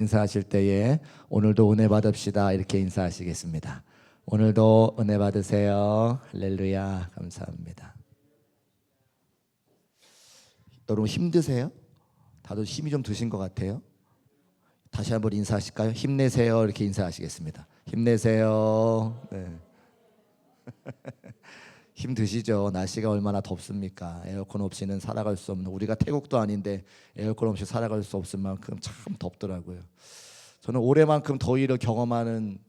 인사하실 때에 오늘도 은혜 받읍시다 이렇게 인사하시겠습니다. 오늘도 은혜 받으세요. 할렐루야. 감사합니다. 여러분 힘드세요? 다들 힘이 좀 드신 것 같아요. 다시 한번 인사하실까요? 힘내세요 이렇게 인사하시겠습니다. 힘내세요. 네. 힘드시죠? 날씨가 얼마나 덥습니까? 에어컨 없이는 살아갈 수 없는, 우리가 태국도 아닌데 에어컨 없이 살아갈 수 없을 만큼 참 덥더라고요. 저는 올해만큼 더위를 경험하는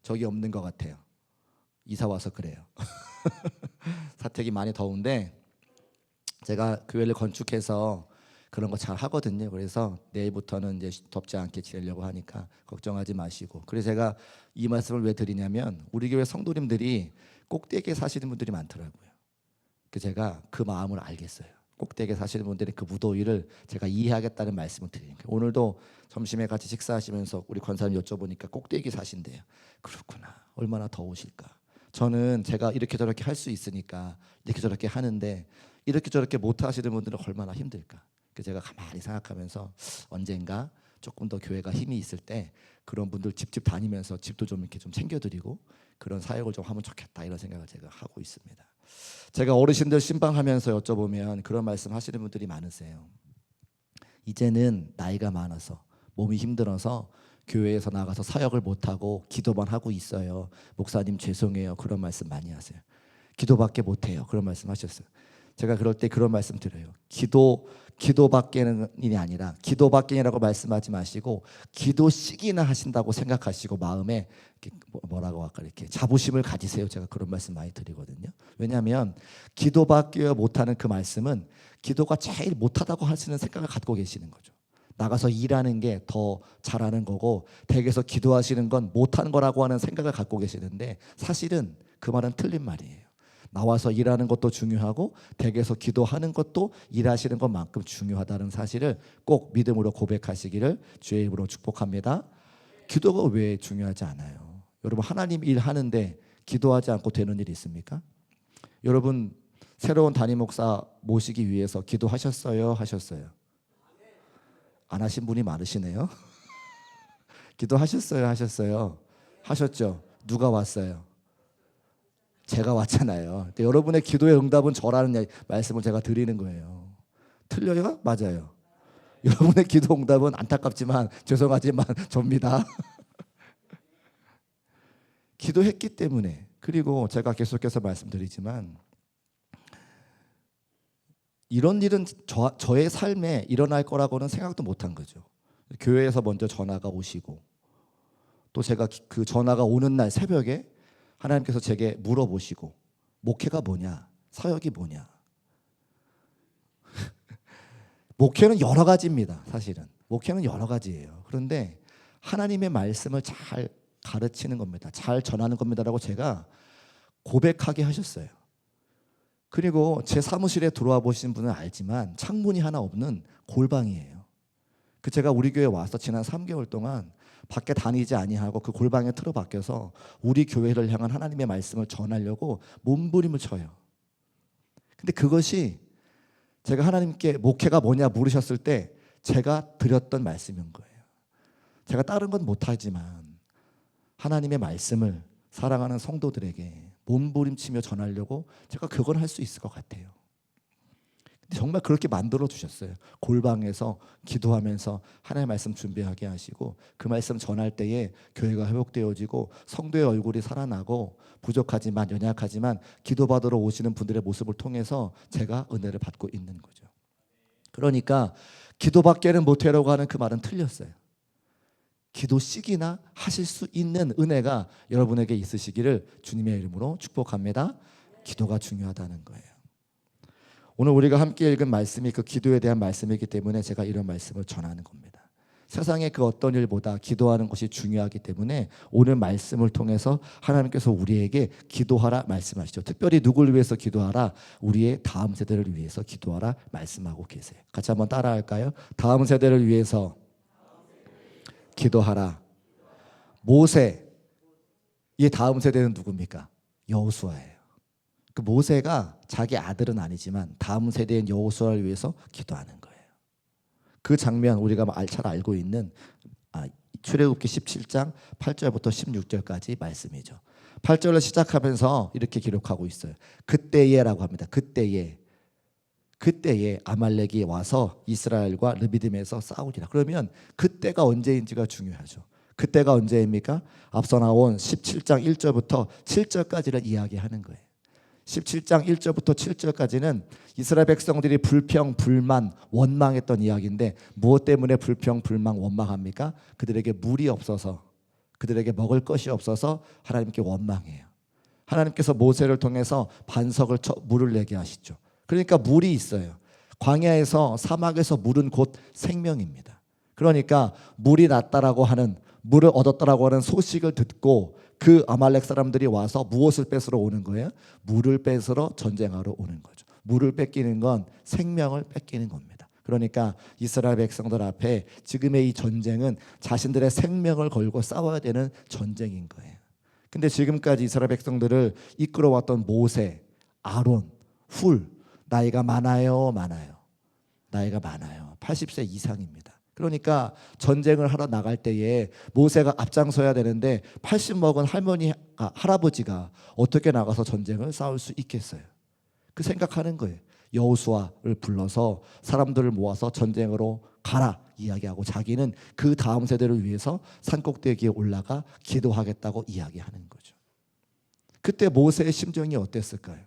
적이 없는 것 같아요. 이사 와서 그래요. 사택이 많이 더운데 제가 교회를 건축해서 그런 거 잘 하거든요. 그래서 내일부터는 이제 덥지 않게 지내려고 하니까 걱정하지 마시고. 그래서 제가 이 말씀을 왜 드리냐면 우리 교회 성도님들이 꼭대기에 사시는 분들이 많더라고요. 제가 그 마음을 알겠어요. 꼭대기에 사시는 분들의 그 무더위를 제가 이해하겠다는 말씀을 드리니까 오늘도 점심에 같이 식사하시면서 우리 권사님 여쭤보니까 꼭대기 사신대요. 그렇구나. 얼마나 더우실까. 저는 제가 이렇게 저렇게 할 수 있으니까 이렇게 저렇게 하는데 이렇게 저렇게 못 하시는 분들은 얼마나 힘들까. 제가 가만히 생각하면서 언젠가 조금 더 교회가 힘이 있을 때 그런 분들 집집 다니면서 집도 좀 이렇게 좀 챙겨드리고 그런 사역을 좀 하면 좋겠다 이런 생각을 제가 하고 있습니다. 제가 어르신들 신방하면서 여쭤보면 그런 말씀 하시는 분들이 많으세요. 이제는 나이가 많아서 몸이 힘들어서 교회에서 나가서 사역을 못하고 기도만 하고 있어요. 목사님 죄송해요. 그런 말씀 많이 하세요. 기도밖에 못해요. 그런 말씀 하셨어요. 제가 그럴 때 그런 말씀 드려요. 기도밖에는이 아니라 기도밖에라고 말씀하지 마시고 기도씩이나 하신다고 생각하시고 마음에 뭐라고 할까 이렇게 자부심을 가지세요. 제가 그런 말씀 많이 드리거든요. 왜냐하면 기도밖에 못하는 그 말씀은 기도가 제일 못하다고 하시는 생각을 갖고 계시는 거죠. 나가서 일하는 게 더 잘하는 거고 댁에서 기도하시는 건 못하는 거라고 하는 생각을 갖고 계시는데 사실은 그 말은 틀린 말이에요. 나와서 일하는 것도 중요하고 댁에서 기도하는 것도 일하시는 것만큼 중요하다는 사실을 꼭 믿음으로 고백하시기를 주의 이름으로 축복합니다. 기도가 왜 중요하지 않아요? 여러분 하나님 일하는데 기도하지 않고 되는 일이 있습니까? 여러분 새로운 담임 목사 모시기 위해서 기도하셨어요? 하셨어요? 안 하신 분이 많으시네요. 기도하셨어요? 하셨어요? 하셨죠? 누가 왔어요? 제가 왔잖아요. 근데 여러분의 기도의 응답은 저라는 말씀을 제가 드리는 거예요. 틀려요? 맞아요. 여러분의 기도 응답은 안타깝지만 죄송하지만 접니다. 기도했기 때문에. 그리고 제가 계속해서 말씀드리지만 이런 일은 저의 삶에 일어날 거라고는 생각도 못한 거죠. 교회에서 먼저 전화가 오시고 또 제가 그 전화가 오는 날 새벽에 하나님께서 제게 물어보시고 목회가 뭐냐? 사역이 뭐냐? 목회는 여러 가지입니다. 사실은 목회는 여러 가지예요. 그런데 하나님의 말씀을 잘 가르치는 겁니다. 잘 전하는 겁니다라고 제가 고백하게 하셨어요. 그리고 제 사무실에 들어와 보신 분은 알지만 창문이 하나 없는 골방이에요. 제가 우리 교회 와서 지난 3개월 동안 밖에 다니지 아니하고 그 골방에 틀어박혀서 우리 교회를 향한 하나님의 말씀을 전하려고 몸부림을 쳐요. 근데 그것이 제가 하나님께 목회가 뭐냐 물으셨을 때 제가 드렸던 말씀인 거예요. 제가 다른 건 못하지만 하나님의 말씀을 사랑하는 성도들에게 몸부림치며 전하려고 제가 그건 할 수 있을 것 같아요. 정말 그렇게 만들어 주셨어요. 골방에서 기도하면서 하나님의 말씀 준비하게 하시고 그 말씀 전할 때에 교회가 회복되어지고 성도의 얼굴이 살아나고 부족하지만 연약하지만 기도받으러 오시는 분들의 모습을 통해서 제가 은혜를 받고 있는 거죠. 그러니까 기도밖에는 못해라고 하는 그 말은 틀렸어요. 기도씩이나 하실 수 있는 은혜가 여러분에게 있으시기를 주님의 이름으로 축복합니다. 기도가 중요하다는 거예요. 오늘 우리가 함께 읽은 말씀이 그 기도에 대한 말씀이기 때문에 제가 이런 말씀을 전하는 겁니다. 세상의 그 어떤 일보다 기도하는 것이 중요하기 때문에 오늘 말씀을 통해서 하나님께서 우리에게 기도하라 말씀하시죠. 특별히 누구를 위해서 기도하라? 우리의 다음 세대를 위해서 기도하라 말씀하고 계세요. 같이 한번 따라할까요? 다음 세대를 위해서 기도하라. 모세, 이 다음 세대는 누굽니까? 여호수아예요. 그 모세가 자기 아들은 아니지만 다음 세대인 여호수아를 위해서 기도하는 거예요. 그 장면 우리가 잘 알고 있는 출애굽기 17장 8절부터 16절까지 말씀이죠. 8절을 시작하면서 이렇게 기록하고 있어요. 그때에라고 합니다. 그때에 아말렉이 와서 이스라엘과 르비딤에서 싸우리라. 그러면 그때가 언제인지가 중요하죠. 그때가 언제입니까? 앞서 나온 17장 1절부터 7절까지를 이야기하는 거예요. 17장 1절부터 7절까지는 이스라엘 백성들이 불평, 불만, 원망했던 이야기인데 무엇 때문에 불평, 불만, 원망합니까? 그들에게 물이 없어서, 그들에게 먹을 것이 없어서 하나님께 원망해요. 하나님께서 모세를 통해서 반석을 쳐 물을 내게 하시죠. 그러니까 물이 있어요. 광야에서, 사막에서 물은 곧 생명입니다. 그러니까 물이 났다라고 하는, 물을 얻었다라고 하는 소식을 듣고 그 아말렉 사람들이 와서 무엇을 뺏으러 오는 거예요? 물을 뺏으러 전쟁하러 오는 거죠. 물을 뺏기는 건 생명을 뺏기는 겁니다. 그러니까 이스라엘 백성들 앞에 지금의 이 전쟁은 자신들의 생명을 걸고 싸워야 되는 전쟁인 거예요. 근데 지금까지 이스라엘 백성들을 이끌어왔던 모세, 아론, 훌, 나이가 많아요. 나이가 많아요. 80세 이상입니다. 그러니까 전쟁을 하러 나갈 때에 모세가 앞장서야 되는데 80 먹은 할아버지가 어떻게 나가서 전쟁을 싸울 수 있겠어요? 그 생각하는 거예요. 여호수아를 불러서 사람들을 모아서 전쟁으로 가라 이야기하고 자기는 그 다음 세대를 위해서 산꼭대기에 올라가 기도하겠다고 이야기하는 거죠. 그때 모세의 심정이 어땠을까요?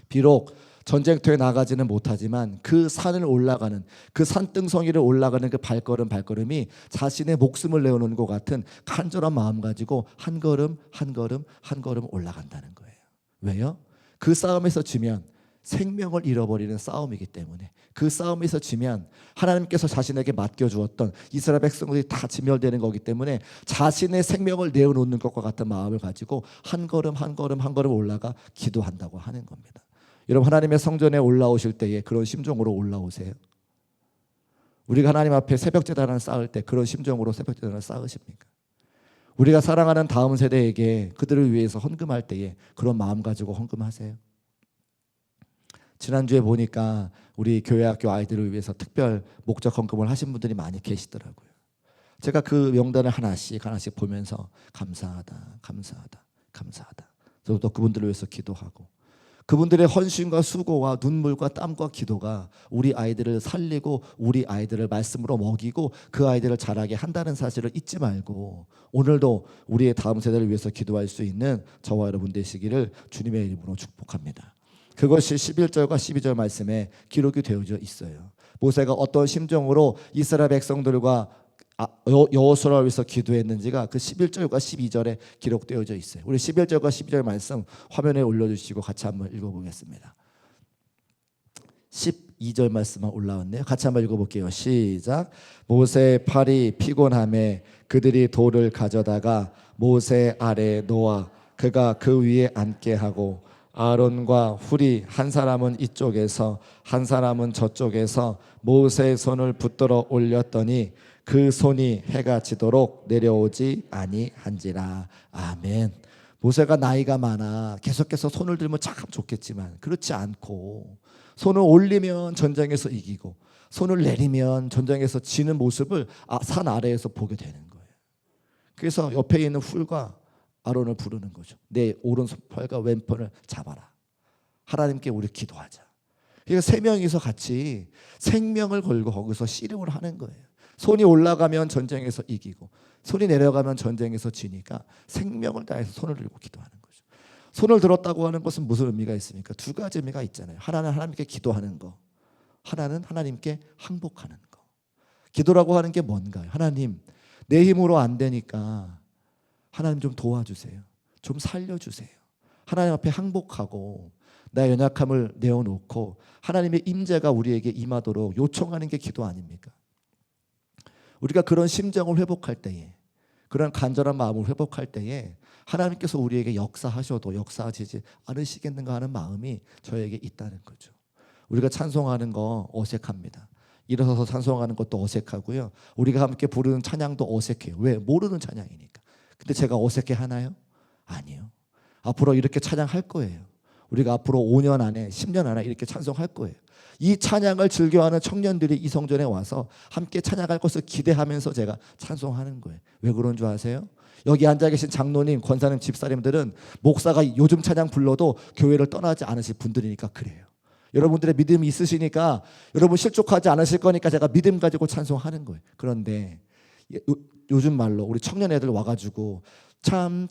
비록 전쟁터에 나가지는 못하지만 그 산을 올라가는, 그 산등성이를 올라가는 그 발걸음이 자신의 목숨을 내어놓는 것 같은 간절한 마음 가지고 한 걸음 올라간다는 거예요. 왜요? 그 싸움에서 지면 생명을 잃어버리는 싸움이기 때문에, 그 싸움에서 지면 하나님께서 자신에게 맡겨주었던 이스라엘 백성들이 다 진멸되는 거기 때문에 자신의 생명을 내어놓는 것과 같은 마음을 가지고 한 걸음 올라가 기도한다고 하는 겁니다. 여러분, 하나님의 성전에 올라오실 때에 그런 심정으로 올라오세요? 우리가 하나님 앞에 새벽제단을 쌓을 때 그런 심정으로 새벽제단을 쌓으십니까? 우리가 사랑하는 다음 세대에게 그들을 위해서 헌금할 때에 그런 마음 가지고 헌금하세요? 지난주에 보니까 우리 교회학교 아이들을 위해서 특별 목적 헌금을 하신 분들이 많이 계시더라고요. 제가 그 명단을 하나씩 보면서 감사하다. 저도 또 그분들을 위해서 기도하고, 그분들의 헌신과 수고와 눈물과 땀과 기도가 우리 아이들을 살리고 우리 아이들을 말씀으로 먹이고 그 아이들을 자라게 한다는 사실을 잊지 말고 오늘도 우리의 다음 세대를 위해서 기도할 수 있는 저와 여러분 되시기를 주님의 이름으로 축복합니다. 그것이 11절과 12절 말씀에 기록이 되어져 있어요. 모세가 어떤 심정으로 이스라엘 백성들과 여호수아를 위해서 기도했는지가 그 11절과 12절에 기록되어져 있어요. 우리 11절과 12절 말씀 화면에 올려주시고 같이 한번 읽어보겠습니다. 12절 말씀만 올라왔네요. 같이 한번 읽어볼게요. 시작. 모세의 팔이 피곤함에 그들이 돌을 가져다가 모세 아래에 놓아 그가 그 위에 앉게 하고 아론과 훌이 한 사람은 이쪽에서 한 사람은 저쪽에서 모세의 손을 붙들어 올렸더니 그 손이 해가 지도록 내려오지 아니한지라. 아멘. 모세가 나이가 많아 계속해서 손을 들면 참 좋겠지만 그렇지 않고 손을 올리면 전쟁에서 이기고 손을 내리면 전쟁에서 지는 모습을 산 아래에서 보게 되는 거예요. 그래서 옆에 있는 훌과 아론을 부르는 거죠. 내 오른팔과 왼팔을 잡아라. 하나님께 우리 기도하자. 그러니까 세 명이서 같이 생명을 걸고 거기서 씨름을 하는 거예요. 손이 올라가면 전쟁에서 이기고 손이 내려가면 전쟁에서 지니까 생명을 다해서 손을 들고 기도하는 거죠. 손을 들었다고 하는 것은 무슨 의미가 있습니까? 두 가지 의미가 있잖아요. 하나는 하나님께 기도하는 거, 하나는 하나님께 항복하는 거. 기도라고 하는 게 뭔가요? 하나님, 내 힘으로 안 되니까 하나님 좀 도와주세요. 좀 살려주세요. 하나님 앞에 항복하고 나의 연약함을 내어놓고 하나님의 임재가 우리에게 임하도록 요청하는 게 기도 아닙니까? 우리가 그런 심정을 회복할 때에, 그런 간절한 마음을 회복할 때에 하나님께서 우리에게 역사하셔도 역사하시지 않으시겠는가 하는 마음이 저에게 있다는 거죠. 우리가 찬송하는 거 어색합니다. 일어서서 찬송하는 것도 어색하고요. 우리가 함께 부르는 찬양도 어색해요. 왜? 모르는 찬양이니까. 근데 제가 어색해 하나요? 아니요. 앞으로 이렇게 찬양할 거예요. 우리가 앞으로 5년 안에 10년 안에 이렇게 찬송할 거예요. 이 찬양을 즐겨하는 청년들이 이 성전에 와서 함께 찬양할 것을 기대하면서 제가 찬송하는 거예요. 왜 그런 줄 아세요? 여기 앉아 계신 장로님, 권사님, 집사님들은 목사가 요즘 찬양 불러도 교회를 떠나지 않으실 분들이니까 그래요. 여러분들의 믿음이 있으시니까, 여러분 실족하지 않으실 거니까 제가 믿음 가지고 찬송하는 거예요. 그런데 요즘 말로 우리 청년 애들 와가지고 참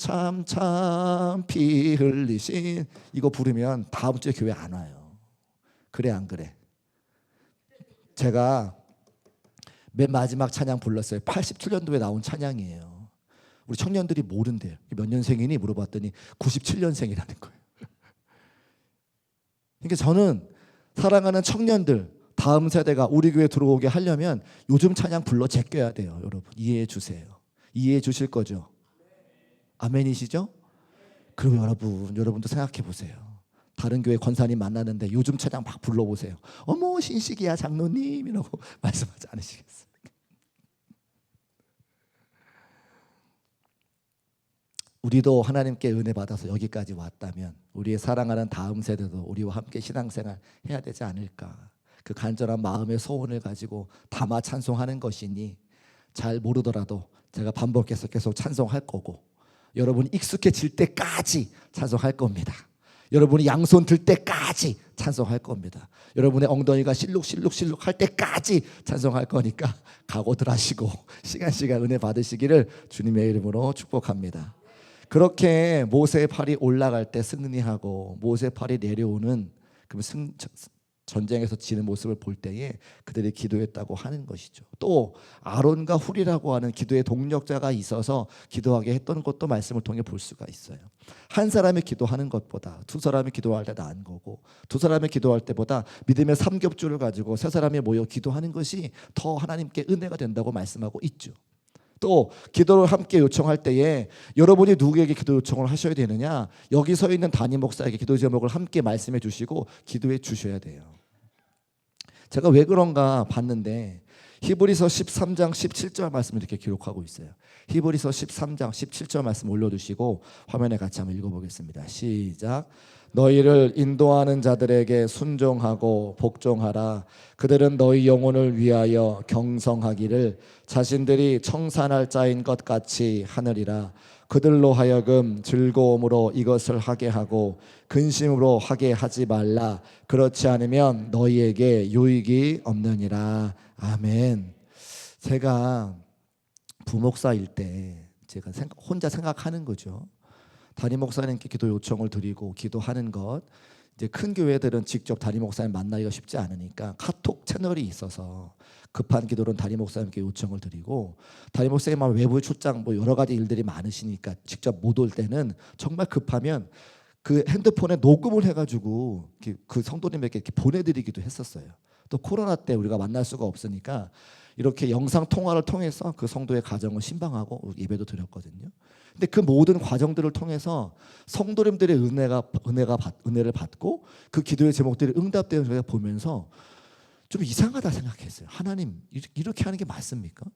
피 흘리신 이거 부르면 다음 주에 교회 안 와요. 그래 안 그래? 제가 맨 마지막 찬양 불렀어요. 87년도에 나온 찬양이에요. 우리 청년들이 모른대요. 몇 년생이니 물어봤더니 97년생이라는 거예요. 그러니까 저는 사랑하는 청년들, 다음 세대가 우리 교회 들어오게 하려면 요즘 찬양 불러 제껴야 돼요. 여러분 이해해 주세요. 이해해 주실 거죠? 아멘이시죠? 그리고 여러분도 생각해 보세요. 다른 교회 권사님 만나는데 요즘 찬양 막 불러보세요. 어머 신식이야 장로님 이라고 말씀하지 않으시겠어요? 우리도 하나님께 은혜 받아서 여기까지 왔다면 우리의 사랑하는 다음 세대도 우리와 함께 신앙생활 해야 되지 않을까. 그 간절한 마음의 소원을 가지고 담아 찬송하는 것이니 잘 모르더라도 제가 반복해서 계속 찬송할 거고, 여러분이 익숙해질 때까지 찬송할 겁니다. 여러분이 양손 들 때까지 찬송할 겁니다. 여러분의 엉덩이가 실룩실룩 할 때까지 찬송할 거니까 각오들 하시고 시간 은혜 받으시기를 주님의 이름으로 축복합니다. 그렇게 모세의 팔이 올라갈 때 승리하고 모세의 팔이 내려오는 그 전쟁에서 지는 모습을 볼 때에 그들이 기도했다고 하는 것이죠. 또 아론과 훌이라고 하는 기도의 동력자가 있어서 기도하게 했던 것도 말씀을 통해 볼 수가 있어요. 한 사람이 기도하는 것보다 두 사람이 기도할 때 나은 거고, 두 사람이 기도할 때보다 믿음의 삼겹줄을 가지고 세 사람이 모여 기도하는 것이 더 하나님께 은혜가 된다고 말씀하고 있죠. 또 기도를 함께 요청할 때에 여러분이 누구에게 기도 요청을 하셔야 되느냐? 여기 서 있는 담임 목사에게 기도 제목을 함께 말씀해 주시고 기도해 주셔야 돼요. 제가 왜 그런가 봤는데 히브리서 13장 17절 말씀을 이렇게 기록하고 있어요. 히브리서 13장 17절 말씀 올려두시고 화면에 같이 한번 읽어보겠습니다. 시작. 너희를 인도하는 자들에게 순종하고 복종하라. 그들은 너희 영혼을 위하여 경성하기를 자신들이 청산할 자인 것 같이 하느리라. 그들로 하여금 즐거움으로 이것을 하게 하고 근심으로 하게 하지 말라. 그렇지 않으면 너희에게 유익이 없느니라. 아멘. 제가 부목사일 때 제가 혼자 생각하는 거죠. 담임 목사님께 기도 요청을 드리고 기도하는 것, 이제 큰 교회들은 직접 담임 목사님 만나기가 쉽지 않으니까 카톡 채널이 있어서 급한 기도는 담임 목사님께 요청을 드리고, 담임 목사님 외부 출장 뭐 여러 가지 일들이 많으시니까 직접 못 올 때는 정말 급하면 그 핸드폰에 녹음을 해가지고 그 성도님에게 이렇게 보내드리기도 했었어요. 또 코로나 때 우리가 만날 수가 없으니까 이렇게 영상 통화를 통해서 그 성도의 가정을 신방하고 예배도 드렸거든요. 근데 그 모든 과정들을 통해서 성도님들의 은혜를 받고 그 기도의 제목들이 응답되는 저희가 보면서 좀 이상하다 생각했어요. 하나님 이렇게 하는 게 맞습니까?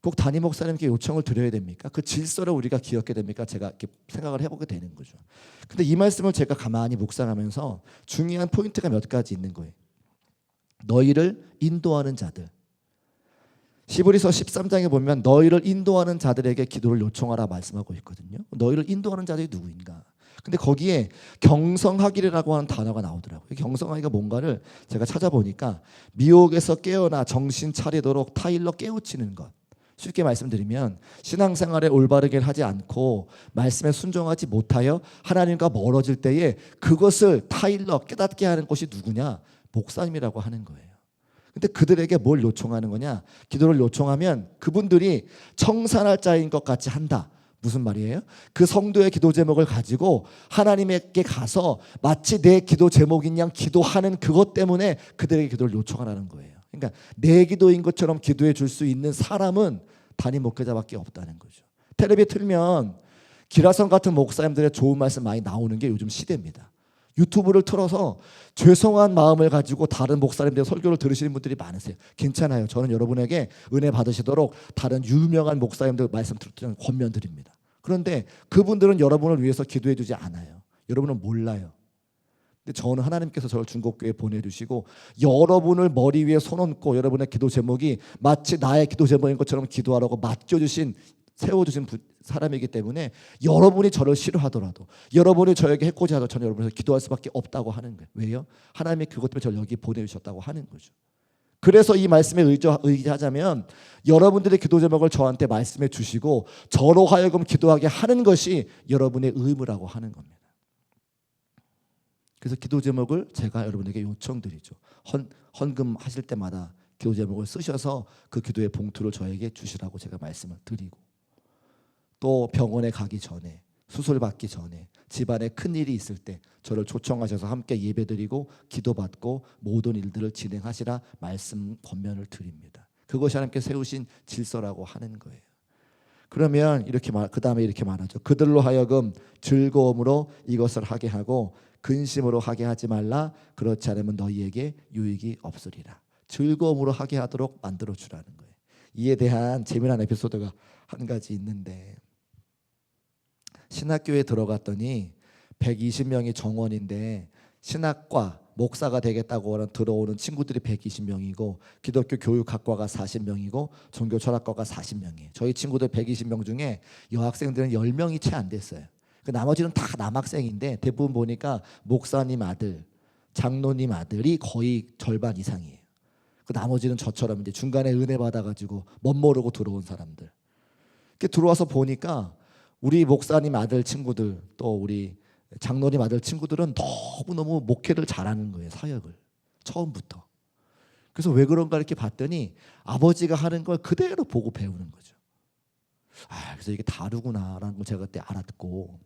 꼭 담임 목사님께 요청을 드려야 됩니까? 그 질서를 우리가 기억해야 됩니까? 제가 이렇게 생각을 해보게 되는 거죠. 근데 이 말씀을 제가 가만히 묵상하면서 중요한 포인트가 몇 가지 있는 거예요. 너희를 인도하는 자들. 히브리서 13장에 보면 너희를 인도하는 자들에게 기도를 요청하라 말씀하고 있거든요. 너희를 인도하는 자들이 누구인가? 근데 거기에 경성하기라고 하는 단어가 나오더라고요. 경성하기가 뭔가를 제가 찾아보니까 미혹에서 깨어나 정신 차리도록 타일러 깨우치는 것. 쉽게 말씀드리면 신앙생활에 올바르게 하지 않고 말씀에 순종하지 못하여 하나님과 멀어질 때에 그것을 타일러 깨닫게 하는 것이 누구냐? 목사님이라고 하는 거예요. 근데 그들에게 뭘 요청하는 거냐? 기도를 요청하면 그분들이 청산할 자인 것 같이 한다. 무슨 말이에요? 그 성도의 기도 제목을 가지고 하나님께 가서 마치 내 기도 제목인 양 기도하는 그것 때문에 그들에게 기도를 요청하라는 거예요. 그러니까 내 기도인 것처럼 기도해 줄 수 있는 사람은 담임 목회자밖에 없다는 거죠. 텔레비 틀면 기라성 같은 목사님들의 좋은 말씀 많이 나오는 게 요즘 시대입니다. 유튜브를 틀어서 죄송한 마음을 가지고 다른 목사님들의 설교를 들으시는 분들이 많으세요. 괜찮아요. 저는 여러분에게 은혜 받으시도록 다른 유명한 목사님들 말씀 들으면 권면드립니다. 그런데 그분들은 여러분을 위해서 기도해 주지 않아요. 여러분은 몰라요. 근데 저는 하나님께서 저를 중국교회에 보내주시고 여러분을 머리 위에 손 얹고 여러분의 기도 제목이 마치 나의 기도 제목인 것처럼 기도하라고 맡겨주신 세워주신 사람이기 때문에 여러분이 저를 싫어하더라도 여러분이 저에게 해코지 하더라도 저는 여러분에서 기도할 수밖에 없다고 하는 거예요. 왜요? 하나님이 그것 때문에 저를 여기 보내주셨다고 하는 거죠. 그래서 이 말씀에 의지하자면 여러분들의 기도 제목을 저한테 말씀해 주시고 저로 하여금 기도하게 하는 것이 여러분의 의무라고 하는 겁니다. 그래서 기도 제목을 제가 여러분에게 요청드리죠. 헌금 하실 때마다 기도 제목을 쓰셔서 그 기도의 봉투를 저에게 주시라고 제가 말씀을 드리고, 또 병원에 가기 전에, 수술 받기 전에, 집안에 큰일이 있을 때 저를 초청하셔서 함께 예배드리고 기도받고 모든 일들을 진행하시라 말씀 권면을 드립니다. 그것이 하나님께 세우신 질서라고 하는 거예요. 그러면 그 다음에 이렇게 말하죠. 그들로 하여금 즐거움으로 이것을 하게 하고 근심으로 하게 하지 말라. 그렇지 않으면 너희에게 유익이 없으리라. 즐거움으로 하게 하도록 만들어 주라는 거예요. 이에 대한 재미난 에피소드가 한 가지 있는데, 신학교에 들어갔더니 120명이 정원인데 신학과 목사가 되겠다고 들어오는 친구들이 120명이고 기독교 교육학과가 40명이고 종교 철학과가 40명이에요. 저희 친구들 120명 중에 여학생들은 10명이 채 안 됐어요. 그 나머지는 다 남학생인데 대부분 보니까 목사님 아들, 장로님 아들이 거의 절반 이상이에요. 그 나머지는 저처럼 이제 중간에 은혜 받아가지고 멋모르고 들어온 사람들. 이렇게 들어와서 보니까 우리 목사님 아들 친구들, 또 우리 장로님 아들 친구들은 너무너무 목회를 잘하는 거예요. 사역을 처음부터. 그래서 왜 그런가 이렇게 봤더니 아버지가 하는 걸 그대로 보고 배우는 거죠. 그래서 이게 다르구나라는 걸 제가 그때 알았고,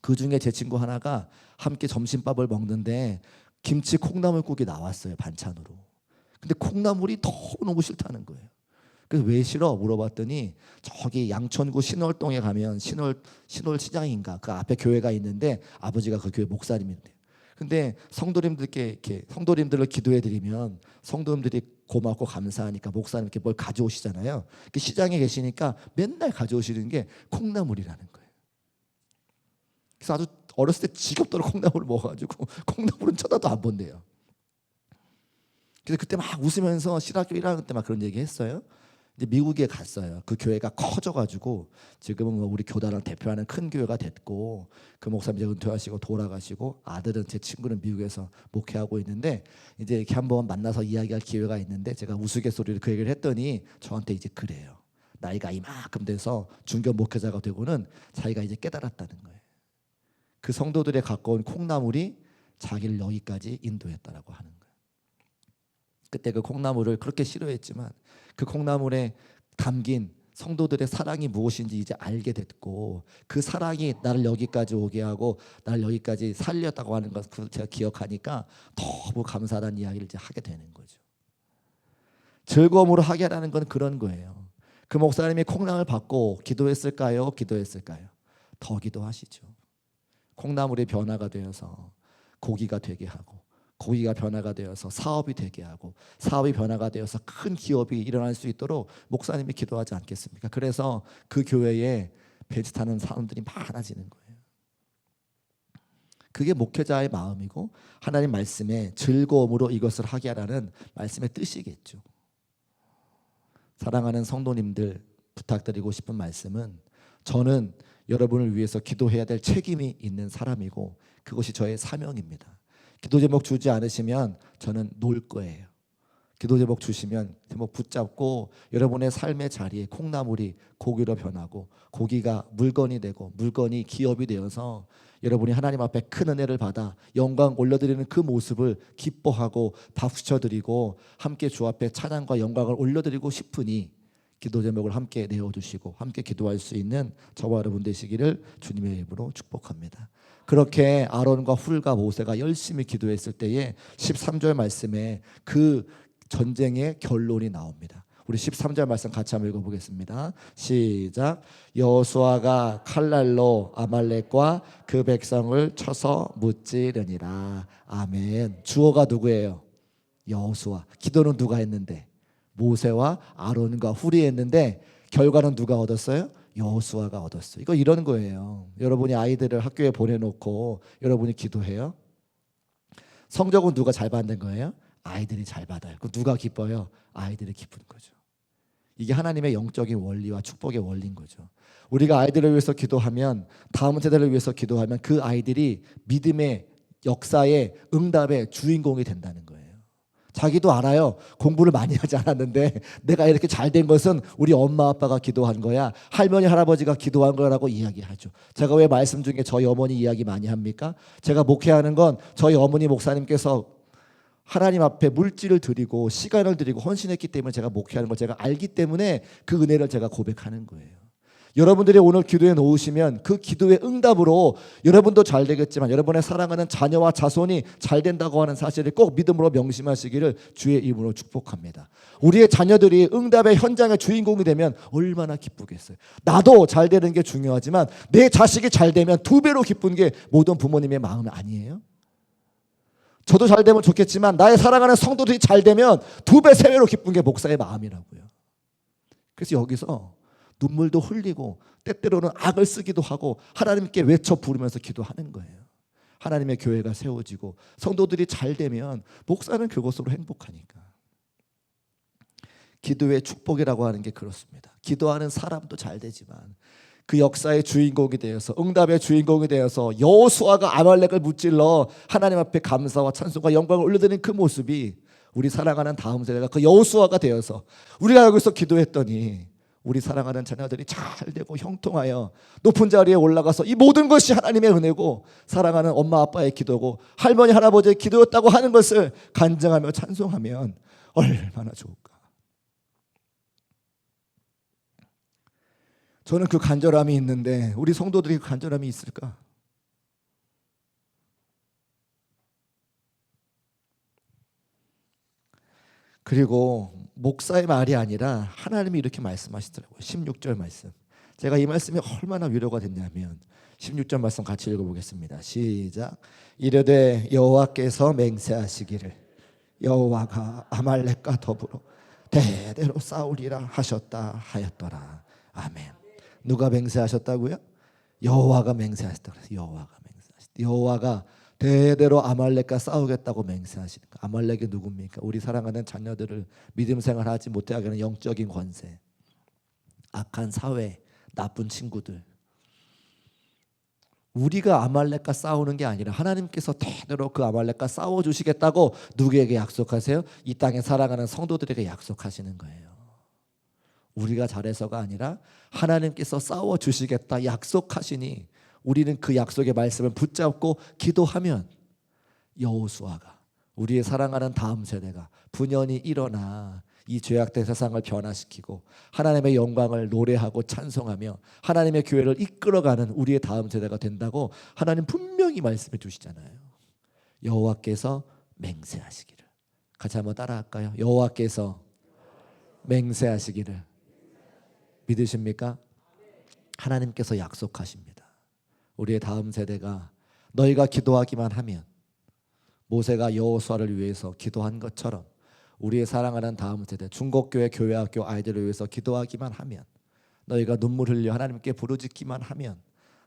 그 중에 제 친구 하나가 함께 점심밥을 먹는데 김치 콩나물국이 나왔어요, 반찬으로. 근데 콩나물이 너무너무 싫다는 거예요. 그래서 왜 싫어? 물어봤더니 저기 양천구 신월동에 가면 신월시장인가 그 앞에 교회가 있는데 아버지가 그 교회 목사님인데, 근데 성도님들을 기도해 드리면 성도님들이 고맙고 감사하니까 목사님께 뭘 가져오시잖아요. 시장에 계시니까 맨날 가져오시는 게 콩나물이라는 거예요. 그래서 아주 어렸을 때 지겹도록 콩나물을 먹어가지고 콩나물은 쳐다도 안 본대요. 그래서 그때 막 웃으면서 신학교 1학년 때 막 그런 얘기 했어요. 이제 미국에 갔어요. 그 교회가 커져가지고 지금은 뭐 우리 교단을 대표하는 큰 교회가 됐고, 그 목사님 이제 은퇴하시고 돌아가시고 아들은, 제 친구는 미국에서 목회하고 있는데, 이제 이렇게 한번 만나서 이야기할 기회가 있는데 제가 우스갯소리를 그 얘기를 했더니 저한테 이제 그래요. 나이가 이만큼 돼서 중견 목회자가 되고는 자기가 이제 깨달았다는 거예요. 그 성도들의 가까운 콩나물이 자기를 여기까지 인도했다라고 하는 거예요. 그때 그 콩나물을 그렇게 싫어했지만 그 콩나물에 담긴 성도들의 사랑이 무엇인지 이제 알게 됐고, 그 사랑이 나를 여기까지 오게 하고 나를 여기까지 살렸다고 하는 것을 제가 기억하니까 너무 감사하다는 이야기를 이제 하게 되는 거죠. 즐거움으로 하게 하라는 건 그런 거예요. 그 목사님이 콩나물 받고 기도했을까요? 기도했을까요? 더 기도하시죠. 콩나물이 변화가 되어서 고기가 되게 하고, 고기가 변화가 되어서 사업이 되게 하고, 사업이 변화가 되어서 큰 기업이 일어날 수 있도록 목사님이 기도하지 않겠습니까? 그래서 그 교회에 배지 타는 사람들이 많아지는 거예요. 그게 목회자의 마음이고 하나님 말씀에 즐거움으로 이것을 하게 하라는 말씀의 뜻이겠죠. 사랑하는 성도님들, 부탁드리고 싶은 말씀은, 저는 여러분을 위해서 기도해야 될 책임이 있는 사람이고 그것이 저의 사명입니다. 기도 제목 주지 않으시면 저는 놀 거예요. 기도 제목 주시면 제목 붙잡고 여러분의 삶의 자리에 콩나물이 고기로 변하고, 고기가 물건이 되고 물건이 기업이 되어서 여러분이 하나님 앞에 큰 은혜를 받아 영광 올려드리는 그 모습을 기뻐하고 박수쳐드리고 함께 주 앞에 찬양과 영광을 올려드리고 싶으니 기도 제목을 함께 내어주시고 함께 기도할 수 있는 저와 여러분 되시기를 주님의 이름으로 축복합니다. 그렇게 아론과 훌과 모세가 열심히 기도했을 때에 13절 말씀에 그 전쟁의 결론이 나옵니다. 우리 13절 말씀 같이 한번 읽어보겠습니다. 시작. 여호수아가 칼날로 아말렉과 그 백성을 쳐서 무찌르니라. 아멘. 주어가 누구예요? 여호수아. 기도는 누가 했는데? 모세와 아론과 훌이 했는데 결과는 누가 얻었어요? 여호수아가 얻었어요. 이거 이런 거예요. 여러분이 아이들을 학교에 보내놓고 여러분이 기도해요. 성적은 누가 잘 받는 거예요? 아이들이 잘 받아요. 그럼 누가 기뻐요? 아이들이 기쁜 거죠. 이게 하나님의 영적인 원리와 축복의 원리인 거죠. 우리가 아이들을 위해서 기도하면, 다음 세대를 위해서 기도하면 그 아이들이 믿음의 역사의 응답의 주인공이 된다는 거예요. 자기도 알아요. 공부를 많이 하지 않았는데 내가 이렇게 잘 된 것은 우리 엄마 아빠가 기도한 거야, 할머니 할아버지가 기도한 거라고 이야기하죠. 제가 왜 말씀 중에 저희 어머니 이야기 많이 합니까? 제가 목회하는 건 저희 어머니 목사님께서 하나님 앞에 물질을 드리고 시간을 드리고 헌신했기 때문에 제가 목회하는 걸 제가 알기 때문에 그 은혜를 제가 고백하는 거예요. 여러분들이 오늘 기도해 놓으시면 그 기도의 응답으로 여러분도 잘 되겠지만 여러분의 사랑하는 자녀와 자손이 잘 된다고 하는 사실을 꼭 믿음으로 명심하시기를 주의 이름으로 축복합니다. 우리의 자녀들이 응답의 현장의 주인공이 되면 얼마나 기쁘겠어요. 나도 잘 되는 게 중요하지만 내 자식이 잘 되면 2배로 기쁜 게 모든 부모님의 마음 아니에요? 저도 잘 되면 좋겠지만 나의 사랑하는 성도들이 잘 되면 2배, 3배로 기쁜 게 목사의 마음이라고요. 그래서 여기서 눈물도 흘리고 때때로는 악을 쓰기도 하고 하나님께 외쳐 부르면서 기도하는 거예요. 하나님의 교회가 세워지고 성도들이 잘 되면 목사는 그것으로 행복하니까. 기도의 축복이라고 하는 게 그렇습니다. 기도하는 사람도 잘 되지만 그 역사의 주인공이 되어서, 응답의 주인공이 되어서 여호수아가 아말렉을 무찔러 하나님 앞에 감사와 찬송과 영광을 올려드리는 그 모습이 우리 사랑하는 다음 세대가 그 여호수아가 되어서, 우리가 여기서 기도했더니 우리 사랑하는 자녀들이 잘 되고 형통하여 높은 자리에 올라가서 이 모든 것이 하나님의 은혜고 사랑하는 엄마 아빠의 기도고 할머니 할아버지의 기도였다고 하는 것을 간증하며 찬송하면 얼마나 좋을까. 저는 그 간절함이 있는데 우리 성도들이 그 간절함이 있을까? 그리고 목사의 말이 아니라 하나님이 이렇게 말씀하시더라고요. 16절 말씀. 제가 이 말씀이 얼마나 위로가 됐냐면 16절 말씀 같이 읽어보겠습니다. 시작. 이르되 여호와께서 맹세하시기를 여호와가 아말렉과 더불어 대대로 싸우리라 하셨다 하였더라. 아멘. 누가 맹세하셨다고요? 여호와가 맹세하셨다. 여호와가 맹세하셨다. 여호와가 대대로 아말렉과 싸우겠다고 맹세하시는 거. 아말렉이 누굽니까? 우리 사랑하는 자녀들을 믿음 생활하지 못하게 하는 영적인 권세, 악한 사회, 나쁜 친구들. 우리가 아말렉과 싸우는 게 아니라 하나님께서 대대로 그 아말렉과 싸워주시겠다고 누구에게 약속하세요? 이 땅에 살아가는 성도들에게 약속하시는 거예요. 우리가 잘해서가 아니라 하나님께서 싸워주시겠다 약속하시니 우리는 그 약속의 말씀을 붙잡고 기도하면 여호수아가, 우리의 사랑하는 다음 세대가 분연히 일어나 이 죄악된 세상을 변화시키고 하나님의 영광을 노래하고 찬송하며 하나님의 교회를 이끌어가는 우리의 다음 세대가 된다고 하나님 분명히 말씀해 주시잖아요. 여호와께서 맹세하시기를. 같이 한번 따라할까요? 여호와께서 맹세하시기를. 믿으십니까? 하나님께서 약속하십니다. 우리의 다음 세대가 너희가 기도하기만 하면, 모세가 여호수아를 위해서 기도한 것처럼 우리의 사랑하는 다음 세대 중국교회 교회학교 아이들을 위해서 기도하기만 하면, 너희가 눈물 흘려 하나님께 부르짖기만 하면,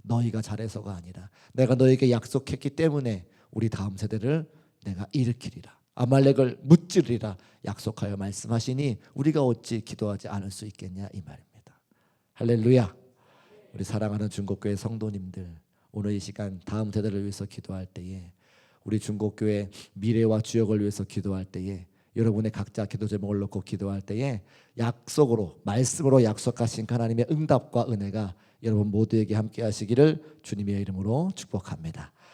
너희가 잘해서가 아니라 내가 너희에게 약속했기 때문에 우리 다음 세대를 내가 일으키리라, 아말렉을 무찌르리라 약속하여 말씀하시니 우리가 어찌 기도하지 않을 수 있겠냐 이 말입니다. 할렐루야. 우리 사랑하는 중국교회 성도님들, 오늘 이 시간 다음 세대를 위해서 기도할 때에, 우리 중국교회 미래와 주역을 위해서 기도할 때에, 여러분의 각자 기도 제목을 놓고 기도할 때에 약속으로, 말씀으로 약속하신 하나님의 응답과 은혜가 여러분 모두에게 함께 하시기를 주님의 이름으로 축복합니다.